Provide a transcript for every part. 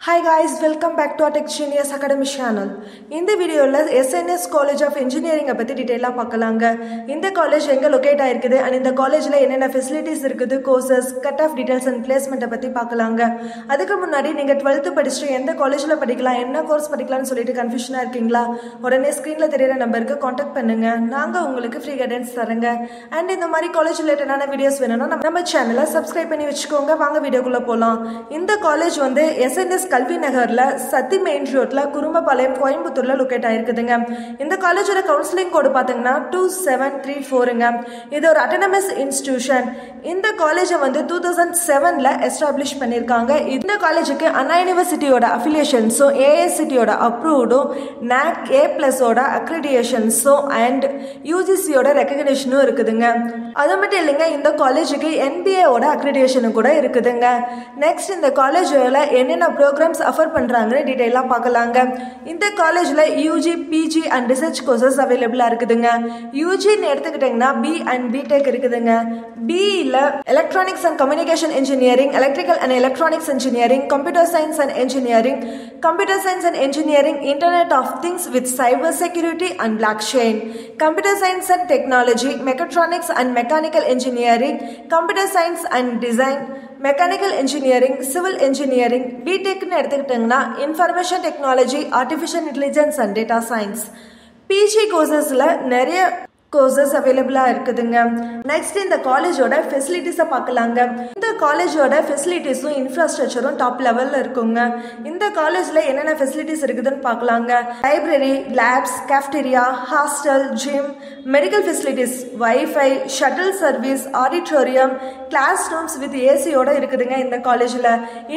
Hi guys, welcome back to our Tech Genius Academy channel. In the video, SNS College of Engineering பத்தி டீடைலா பார்க்கலாங்க. இந்த college எங்க locate ஆயிருக்குது and இந்த காலேஜ்ல என்னென்ன ஃபெசிலிட்டிஸ் இருக்குது, courses, cut off details and placement பத்தி பார்க்கலாங்க. அதுக்கு முன்னாடி நீங்க 12th படிச்சிட்டு எந்த காலேஜ்ல படிக்கலாம், என்ன கோர்ஸ் படிக்கலாம்னு சொல்லிட்டு கன்ஃபியூஷனா இருக்கீங்களா? உடனே ஸ்கிரீன்ல தெரியற நம்பருக்கு கான்டாக்ட் பண்ணுங்க. நாங்க உங்களுக்கு ஃப்ரீ கைடன்ஸ் தரங்க. and இந்த மாதிரி காலேஜ் ரிலேட்டடான வீடியோஸ் வேணும்னா நம்ம சேனலை சப்ஸ்கிரைப் பண்ணி வச்சுக்கோங்க. வாங்க வீடியோக்குள்ள போலாம். இந்த காலேஜ் வந்து SNS கல்வி நகர்ல சத்தி மெயின் ரோட்ல குரும்பபாளையம் கோயம்புத்தூர்ல லொகேட் ஆயிருக்குதுங்க. இந்த காலேஜோட கவுன்சிலிங் கோட் பாத்தீங்கன்னா 2734ங்க. இது ஒரு அட்டானமஸ் இன்ஸ்டிடியூஷன். இந்த காலேஜை வந்து 2007ல எஸ்டாப்ளிஷ் பண்ணிருக்காங்க. இந்த காலேஜுக்கு அண்ணா யூனிவர்சிட்டியோட அஃபிலியேஷன்ஸும் ஏஐசிடியோட அப்ரூவ்டும் NAC A+ ஓட அக்ரிடியேஷன்ஸும் அண்ட் யூஜிசியோட ரெகக்னிஷனும் இருக்குதுங்க. அது மட்டும் இல்லைங்க, இந்த காலேஜுக்கு NBA ஓட அக்ரிடியேஷனும் கூட இருக்குதுங்க. நெக்ஸ்ட் இந்த காலேஜ்ல என்னென்ன ப்ரோக்ராம்ஸ் ஆஃபர் பண்றாங்கன்னு டீடைலா பார்க்கலாங்க. இந்த காலேஜ்ல UG, PG and research courses அவைலபிளா இருக்குதுங்க. யூஜின்னு எடுத்துக்கிட்டீங்கன்னா பி அண்ட் பிடெக் இருக்குதுங்க. பிஇல electronics and communication engineering, electrical and electronics engineering, computer science and engineering, computer science and engineering, internet of things with cyber security and blockchain, computer science and technology, mechatronics and mechanical engineering, computer science and design, mechanical engineering, civil engineering. பிடெக்னு எடுத்துக்கிட்டீங்கன்னா information technology, artificial intelligence and data science. PG கோர்சஸ்ல நிறைய courses அவைலபிளா இருக்குதுங்க. Next இந்த காலேஜோட ஃபெசிலிட்டிஸை பார்க்கலாங்க. இந்த காலேஜோட ஃபெசிலிட்டிஸும் இன்ஃப்ராஸ்ட்ரக்சரும் டாப் லெவல்ல இருக்குங்க. இந்த காலேஜ்ல என்னென்ன ஃபெசிலிட்டிஸ் இருக்குதுன்னு பார்க்கலாங்க. Library, labs, cafeteria, hostel, gym, medical facilities, wifi, shuttle service, auditorium, classrooms with ஏசியோட இருக்குதுங்க. இந்த காலேஜ்ல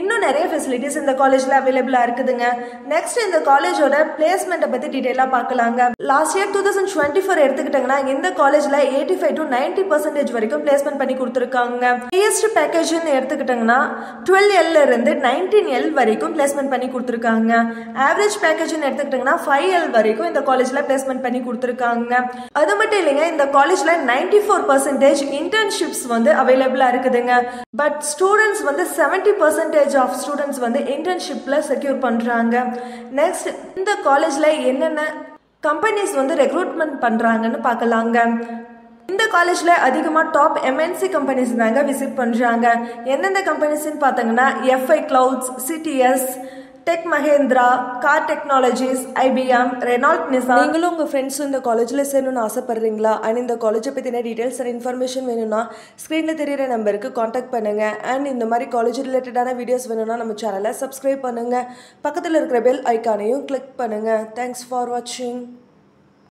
இன்னும் நிறைய ஃபெசிலிட்டிஸ் இந்த காலேஜ்ல அவைலபிளா இருக்குதுங்க. நெக்ஸ்ட் இந்த காலேஜோட பிளேஸ்மெண்ட்டை பத்தி டீடைலா பார்க்கலாங்க. லாஸ்ட் இயர் 2024 எடுத்துக்கிட்டாங்கன்னா இந்த காலேஜ்ல 85 to 90% வரைக்கும் பிளேஸ்மெண்ட் பண்ணி கொடுத்திருக்காங்க. ஹையஸ்ட் பேக்கேஜ் எடுத்துக்கிட்டாங்கன்னா 12L இருந்து 19L வரைக்கும் பிளேஸ்மெண்ட் பண்ணி கொடுத்திருக்காங்க. ஆவரேஜ் பேக்கேஜ் எடுத்துக்கிட்டாங்கன்னா 5L வரைக்கும் இந்த காலேஜ்ல பிளேஸ்மெண்ட் பண்ணி கொடுத்திருக்காங்க. அது மட்டும் இல்லைங்க, இந்த காலேஜ்ல 94% இன்டர்ன்ஷிப்ஸ் வந்து அவைலபிளா இருக்குதுங்க. பட் ஸ்டூடெண்ட்ஸ் வந்து 70% ஆஃப் ஸ்டூடெண்ட்ஸ் வந்து இன்டர்ன்ஷிப்ல செக்யூர் பண்றாங்க. நெக்ஸ்ட் இந்த காலேஜ்ல என்னென்ன கம்பெனிஸ் வந்து ரெக்ரூட்மெண்ட் பண்றாங்கன்னு பார்க்கலாங்க. இந்த காலேஜ்ல அதிகமா டாப் MNC கம்பெனிஸ் தாங்க விசிட் பண்றாங்க. எந்தெந்த கம்பெனிஸ்ன்னு பார்த்தீங்கன்னா FI Clouds, CTS, tech Mahindra, car technologies, IBM, Reynold Nissan. நீங்களும் உங்க ஃப்ரெண்ட்ஸும் இந்த காலேஜ்ல சேரணும்னு ஆசைப்படுறீங்களா? அண்ட் இந்த காலேஜை பத்தின டீடைல்ஸ் அண்ட் இன்ஃபர்மேஷன் வேணும்னா ஸ்கிரீன்ல தெரியுற நம்பருக்கு கான்டாக்ட் பண்ணுங்க. அண்ட் இந்த மாதிரி காலேஜ் ரிலேட்டடான வீடியோஸ் வேணும்னா நம்ம சேனலை சப்ஸ்கிரைப் பண்ணுங்க. பக்கத்தில் இருக்கிற பெல் ஐக்கானையும் கிளிக் பண்ணுங்க. தேங்க்ஸ் ஃபார் வாட்சிங்.